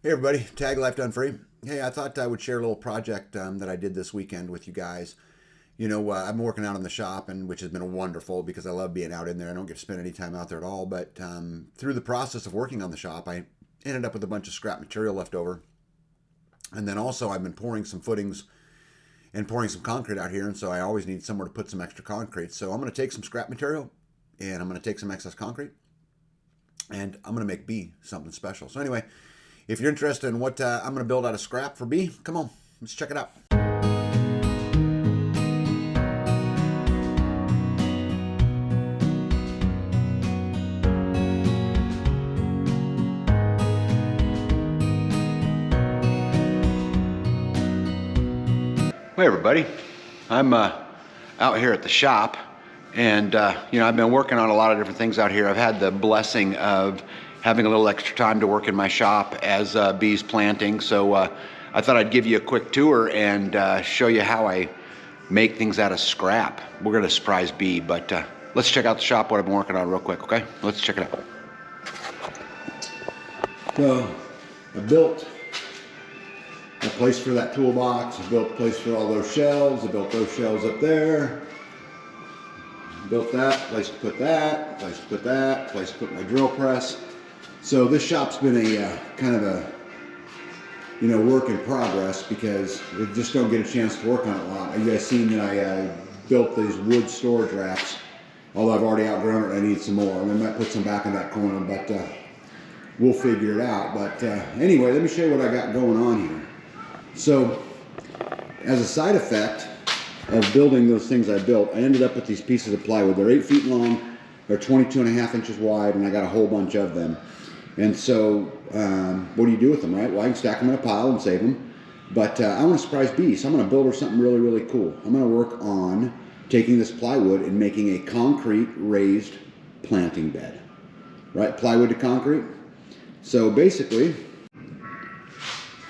Hey everybody, Tag Life Done Free. Hey, I thought I would share a little project that I did this weekend with you guys. I've been working out in the shop, and which has been wonderful because I love being out in there. I don't get to spend any time out there at all. But through the process of working on the shop, I ended up with a bunch of scrap material left over. And then also, I've been pouring some footings and pouring some concrete out here, and so I always need somewhere to put some extra concrete. So I'm going to take some scrap material, and I'm going to take some excess concrete, and I'm going to make B something special. So anyway, if you're interested in what I'm going to build out of scrap for B, come on, let's check it out. Hey everybody, I'm out here at the shop, and I've been working on a lot of different things out here. I've had the blessing of having a little extra time to work in my shop as B's planting, so I thought I'd give you a quick tour and show you how I make things out of scrap. We're gonna surprise B, but let's check out the shop, what I've been working on real quick, okay? Let's check it out. So I built a place for that toolbox. I built a place for all those shelves. I built those shelves up there. Built that, place to put that, place to put that, place to put my drill press. So this shop's been a kind of a work in progress because we just don't get a chance to work on it a lot. You guys seen that I built these wood storage racks. Although I've already outgrown it, I need some more. I might put some back in that corner, but we'll figure it out. But anyway, let me show you what I got going on here. So, as a side effect of building those things I built, I ended up with these pieces of plywood. They're 8 feet long, they're 22.5 inches wide, and I got a whole bunch of them. And so, what do you do with them, right? Well, I can stack them in a pile and save them. But I want to surprise B, so I'm going to build her something really, really cool. I'm going to work on taking this plywood and making a concrete raised planting bed. Right? Plywood to concrete. So basically,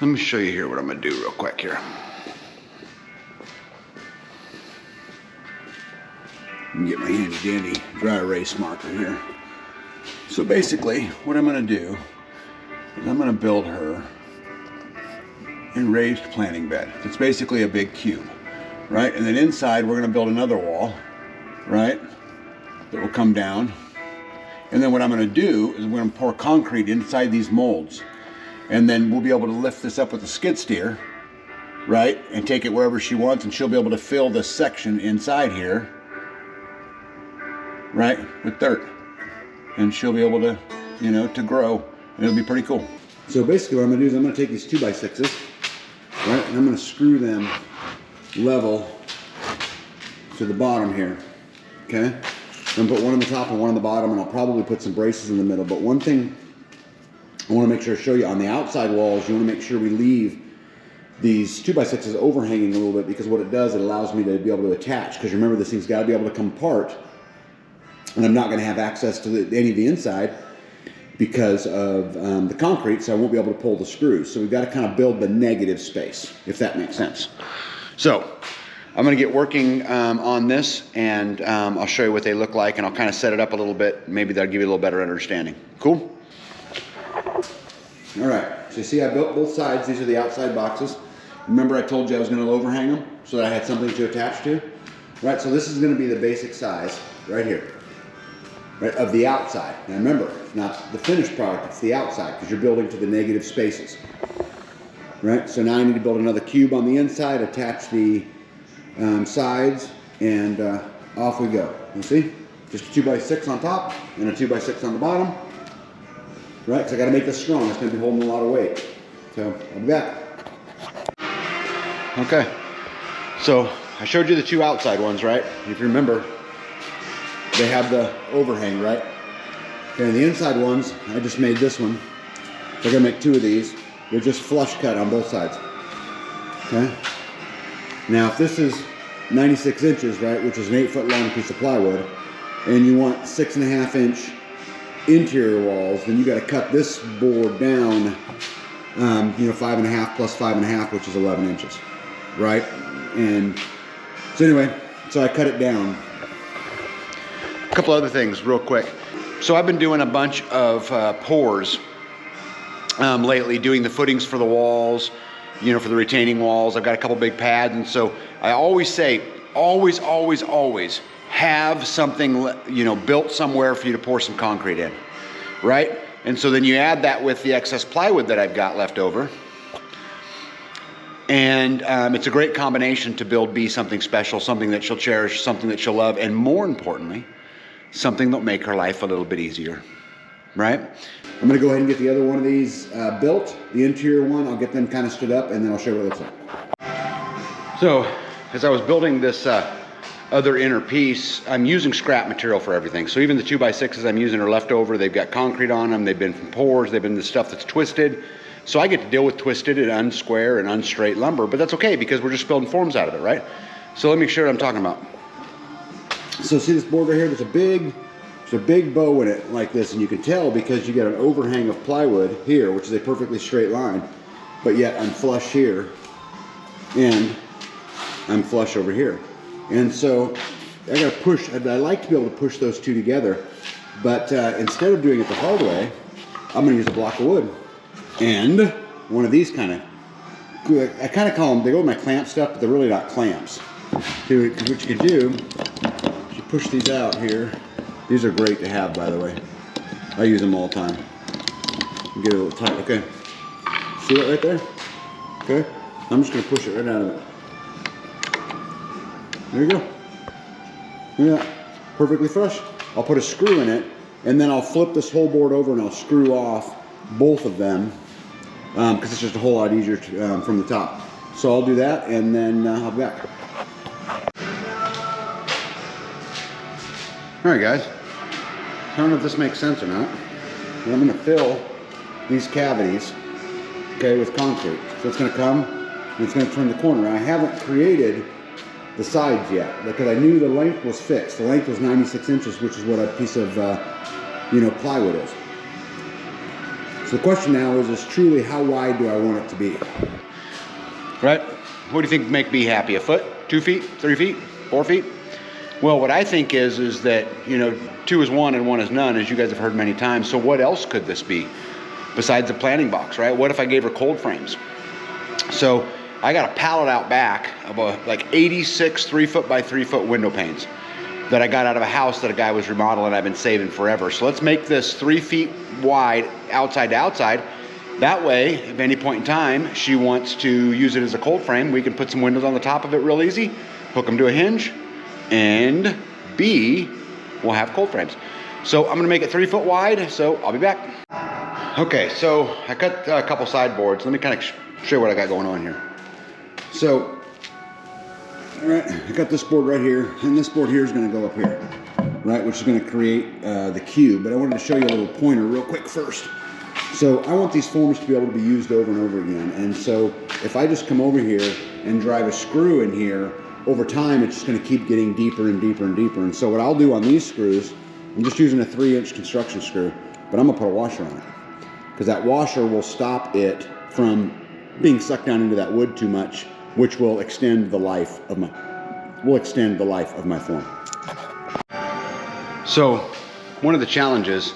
let me show you here what I'm going to do real quick here. Let me get my handy dandy dry erase marker here. So basically, what I'm going to do is I'm going to build her a raised planting bed. It's basically a big cube, right? And then inside we're going to build another wall, right? That will come down. And then what I'm going to do is we're going to pour concrete inside these molds. And then we'll be able to lift this up with a skid steer, right? And take it wherever she wants, and she'll be able to fill this section inside here, right? With dirt. And she'll be able to, to grow. And it'll be pretty cool. So basically what I'm gonna do is I'm gonna take these 2x6s, right? And I'm gonna screw them level to the bottom here, okay? I'm gonna put one on the top and one on the bottom, and I'll probably put some braces in the middle. But one thing I want to make sure to show you, on the outside walls, you want to make sure we leave these 2x6s overhanging a little bit, because what it does, it allows me to be able to attach, because remember, this thing's got to be able to come apart, and I'm not going to have access to any of the inside because of the concrete, so I won't be able to pull the screws. So we've got to kind of build the negative space, if that makes sense. So I'm going to get working on this, and I'll show you what they look like, and I'll kind of set it up a little bit. Maybe that'll give you a little better understanding. Cool? All right, so you see I built both sides. These are the outside boxes. Remember I told you I was going to overhang them so that I had something to attach to? Right, so this is going to be the basic size right here, right, of the outside. Now remember, it's not the finished product, it's the outside, because you're building to the negative spaces. Right, so now I need to build another cube on the inside, attach the sides, and off we go. You see? Just a 2x6 on top and a 2x6 on the bottom. Right, because I got to make this strong. It's going to be holding a lot of weight. So I'll be back. Okay, so I showed you the two outside ones, right? If you remember, they have the overhang, right? Okay, and the inside ones, I just made this one. They're going to make two of these. They're just flush cut on both sides. Okay. Now, if this is 96 inches, right, which is an 8 foot long piece of plywood, and you want 6.5 inch interior walls, then you got to cut this board down, 5.5 plus 5.5, which is 11 inches, right? And so anyway, so I cut it down. A couple other things real quick. So I've been doing a bunch of pours lately, doing the footings for the walls, you know, for the retaining walls. I've got a couple big pads, and so I always say, always, always, always have something, you know, built somewhere for you to pour some concrete in, right? And so then you add that with the excess plywood that I've got left over. And it's a great combination to build Bee something special, something that she'll cherish, something that she'll love, and more importantly, something that'll make her life a little bit easier, right? I'm gonna go ahead and get the other one of these built, the interior one. I'll get them kind of stood up, and then I'll show you what it looks like. So, as I was building this other inner piece, I'm using scrap material for everything. So even the 2x6s I'm using are leftover. They've got concrete on them. They've been from pours. They've been the stuff that's twisted. So I get to deal with twisted and unsquare and unstraight lumber, but that's okay because we're just building forms out of it, right? So let me show you what I'm talking about. So see this board right here? There's a big bow in it like this, and you can tell because you get an overhang of plywood here, which is a perfectly straight line, but yet I'm flush here and I'm flush over here. And so I gotta push, I like to be able to push those two together, but instead of doing it the hard way, I'm gonna use a block of wood. And one of these I kind of call them, they go with my clamp stuff, but they're really not clamps. So what you can do, is you push these out here. These are great to have, by the way. I use them all the time. Get it a little tight, okay. See that right there? Okay, I'm just gonna push it right out of it. There you go. Yeah, perfectly flush. I'll put a screw in it, and then I'll flip this whole board over and I'll screw off both of them, because it's just a whole lot easier to, from the top. So I'll do that, and then I'll be back. All right, guys. I don't know if this makes sense or not. And I'm going to fill these cavities, okay, with concrete. So it's going to come, and it's going to turn the corner. I haven't created the sides yet because I knew the length was fixed. The length was 96 inches, which is what a piece of, plywood is. So the question now is truly how wide do I want it to be? Right? What do you think would make Bee happy? A foot? 2 feet? 3 feet? 4 feet? Well, what I think is that, you know, 2 is 1 and 1 is none, as you guys have heard many times. So what else could this be besides a planting box, right? What if I gave her cold frames? So I got a pallet out back of like 86 3-foot by 3-foot window panes that I got out of a house that a guy was remodeling. I've been saving forever. So let's make this 3 feet wide outside to outside. That way, if at any point in time she wants to use it as a cold frame, we can put some windows on the top of it real easy, hook them to a hinge, and Bee will have cold frames. So I'm gonna make it 3 foot wide, so I'll be back. Okay, so I cut a couple sideboards. Let me kind of show you what I got going on here. So, all right, I got this board right here, and this board here is going to go up here, right, which is going to create the cube. But I wanted to show you a little pointer real quick first. So I want these forms to be able to be used over and over again. And so if I just come over here and drive a screw in here, over time it's just going to keep getting deeper and deeper and deeper. And so what I'll do on these screws, I'm just using a 3-inch construction screw, but I'm going to put a washer on it. Because that washer will stop it from being sucked down into that wood too much, which will extend the life of my form. So one of the challenges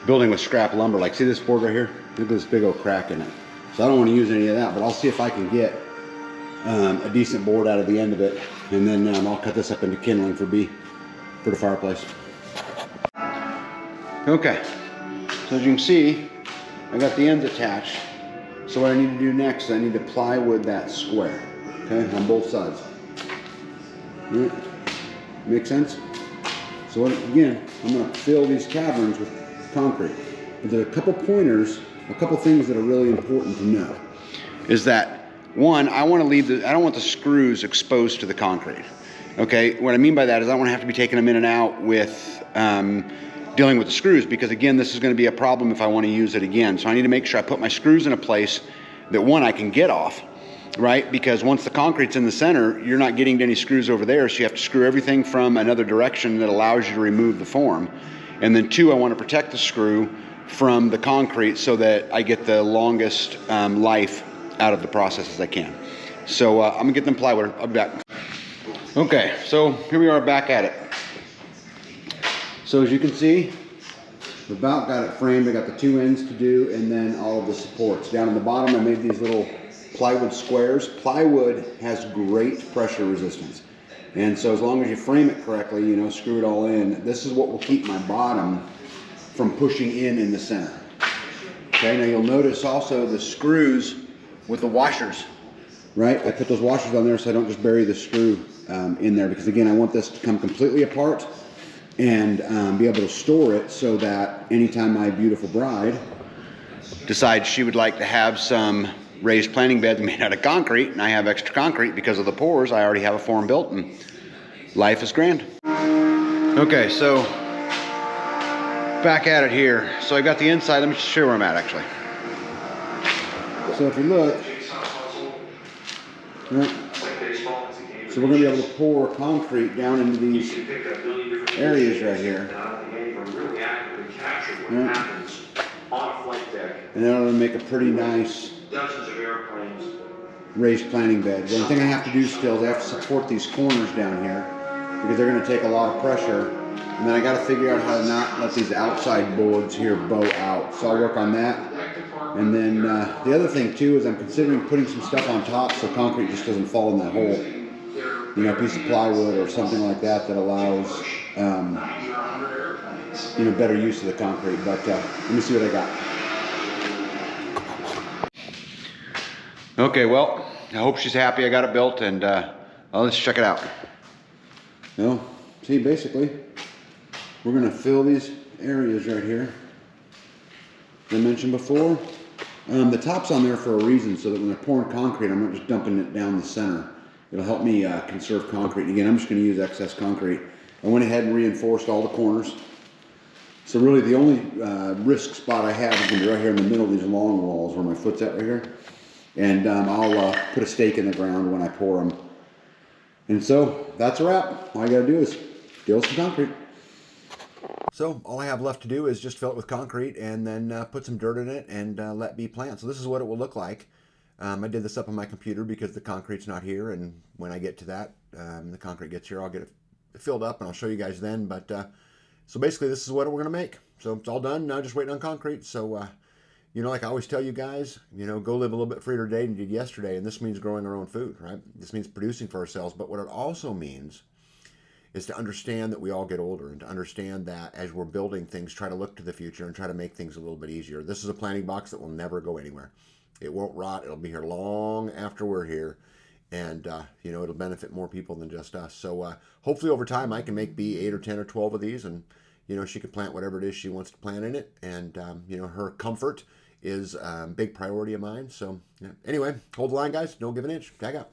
building with scrap lumber, like see this board right here? Look at this big old crack in it. So I don't want to use any of that, but I'll see if I can get a decent board out of the end of it, and then I'll cut this up into kindling for Bee for the fireplace. Okay, so as you can see, I got the ends attached. So what I need to do next is I need to plywood that square, okay, on both sides. All right. Make sense? So again, I'm going to fill these caverns with concrete. But there are a couple pointers, a couple things that are really important to know. Is that, one, I want to I don't want the screws exposed to the concrete. Okay, what I mean by that is I don't want to have to be taking them in and out with dealing with the screws, because again, this is going to be a problem if I want to use it again. So I need to make sure I put my screws in a place that, one, I can get off, right? Because once the concrete's in the center, you're not getting to any screws over there, so you have to screw everything from another direction that allows you to remove the form. And then 2, I want to protect the screw from the concrete so that I get the longest life out of the process as I can. So I'm gonna get them plywood. I'll be back. Okay, so here we are back at it. So as you can see, About got it framed. I got the 2 ends to do, and then all of the supports. Down on the bottom, I made these little plywood squares. Plywood has great pressure resistance. And so as long as you frame it correctly, you know, screw it all in, this is what will keep my bottom from pushing in the center. Okay, now you'll notice also the screws with the washers, right? I put those washers on there so I don't just bury the screw in there, because again, I want this to come completely apart and be able to store it so that anytime my beautiful bride decides she would like to have some raised planting beds made out of concrete, and I have extra concrete because of the pours, I already have a form built and life is grand. Okay, so back at it here. So I got the inside. Let me just show you where I'm at actually. So if you look, right, so we're going to be able to pour concrete down into these areas right here. Right. And then it'll make a pretty nice raised planting bed. One thing I have to do still is I have to support these corners down here because they're going to take a lot of pressure. And then I got to figure out how to not let these outside boards here bow out. So I'll work on that. And then the other thing too is I'm considering putting some stuff on top so concrete just doesn't fall in that hole. You know, a piece of plywood or something like that that allows, you know, better use of the concrete. But let me see what I got. Okay, well, I hope she's happy I got it built, and let's check it out. Well, see, basically, we're going to fill these areas right here. As I mentioned before, the top's on there for a reason, so that when they're pouring concrete, I'm not just dumping it down the center. It'll help me conserve concrete. Again, I'm just going to use excess concrete. I went ahead and reinforced all the corners. So really the only risk spot I have is going to be right here in the middle of these long walls where my foot's at right here. And I'll put a stake in the ground when I pour them. And so that's a wrap. All I got to do is deal with some concrete. So all I have left to do is just fill it with concrete and then put some dirt in it and let me plant. So this is what it will look like. I did this up on my computer because the concrete's not here, and when I get to that, the concrete gets here, I'll get it filled up and I'll show you guys then. But so basically this is what we're going to make. So it's all done, now just waiting on concrete. So you know, like I always tell you guys, you know, go live a little bit freer today than you did yesterday, and this means growing our own food, right? This means producing for ourselves, but what it also means is to understand that we all get older, and to understand that as we're building things, try to look to the future and try to make things a little bit easier. This is a planting box that will never go anywhere. It won't rot. It'll be here long after we're here, and you know, it'll benefit more people than just us. So hopefully over time I can make 8 or 10 or 12 of these, and you know, she can plant whatever it is she wants to plant in it, and you know, her comfort is a big priority of mine. So yeah. Anyway, hold the line, guys. Don't give an inch. Tag out.